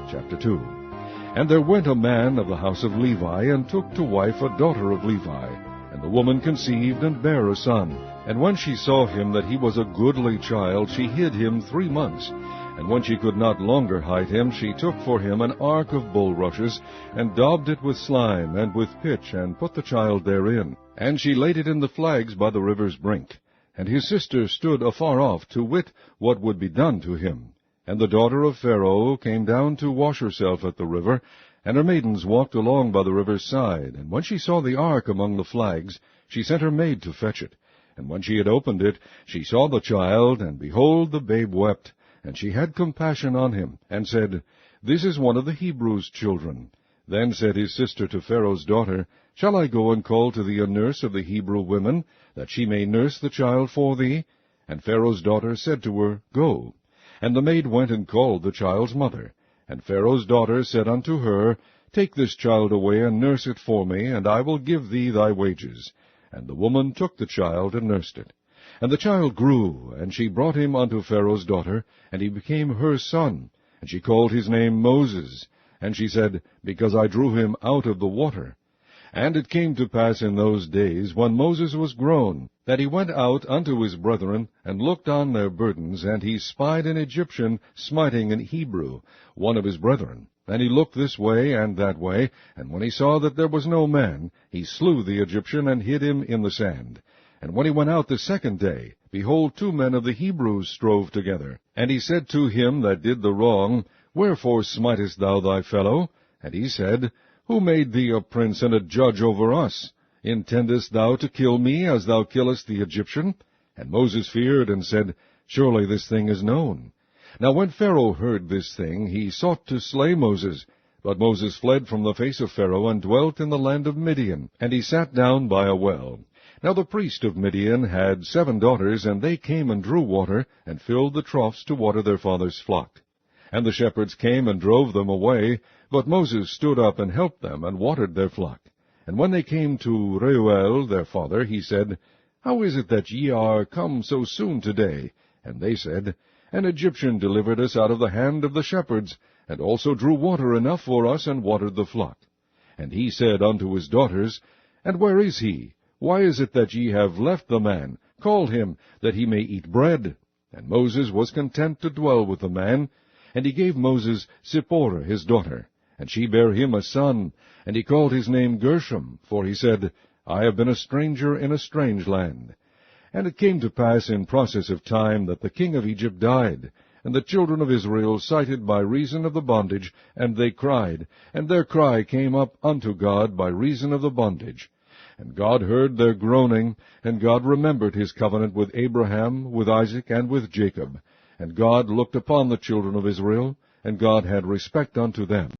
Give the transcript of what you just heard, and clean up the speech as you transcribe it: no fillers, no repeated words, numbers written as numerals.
Chapter 2. And there went a man of the house of Levi, and took to wife a daughter of Levi. And the woman conceived, and bare a son. And when she saw him that he was a goodly child, she hid him 3 months. And when she could not longer hide him, she took for him an ark of bulrushes, and daubed it with slime, and with pitch, and put the child therein. And she laid it in the flags by the river's brink. And his sister stood afar off, to wit what would be done to him. And the daughter of Pharaoh came down to wash herself at the river, and her maidens walked along by the river's side. And when she saw the ark among the flags, she sent her maid to fetch it. And when she had opened it, she saw the child, and behold, the babe wept. And she had compassion on him, and said, This is one of the Hebrews' children. Then said his sister to Pharaoh's daughter, Shall I go and call to thee a nurse of the Hebrew women, that she may nurse the child for thee? And Pharaoh's daughter said to her, Go. And the maid went and called the child's mother. And Pharaoh's daughter said unto her, Take this child away, and nurse it for me, and I will give thee thy wages. And the woman took the child, and nursed it. And the child grew, and she brought him unto Pharaoh's daughter, and he became her son. And she called his name Moses. And she said, Because I drew him out of the water. And it came to pass in those days, when Moses was grown, that he went out unto his brethren, and looked on their burdens, and he spied an Egyptian smiting an Hebrew, one of his brethren. And he looked this way and that way, and when he saw that there was no man, he slew the Egyptian, and hid him in the sand. And when he went out the second day, behold, 2 men of the Hebrews strove together. And he said to him that did the wrong, Wherefore smitest thou thy fellow? And he said, Who made thee a prince and a judge over us? Intendest thou to kill me, as thou killest the Egyptian? And Moses feared, and said, Surely this thing is known. Now when Pharaoh heard this thing, he sought to slay Moses. But Moses fled from the face of Pharaoh, and dwelt in the land of Midian. And he sat down by a well. Now the priest of Midian had 7 daughters, and they came and drew water, and filled the troughs to water their father's flock. And the shepherds came and drove them away, but Moses stood up and helped them, and watered their flock. And when they came to Reuel their father, he said, How is it that ye are come so soon today? And they said, An Egyptian delivered us out of the hand of the shepherds, and also drew water enough for us, and watered the flock. And he said unto his daughters, And where is he? Why is it that ye have left the man? Call him, that he may eat bread. And Moses was content to dwell with the man. And he gave Moses Zipporah his daughter. And she bare him a son, and he called his name Gershom, for he said, I have been a stranger in a strange land. And it came to pass in process of time that the king of Egypt died, and the children of Israel sighted by reason of the bondage, and they cried, and their cry came up unto God by reason of the bondage. And God heard their groaning, and God remembered his covenant with Abraham, with Isaac, and with Jacob. And God looked upon the children of Israel, and God had respect unto them.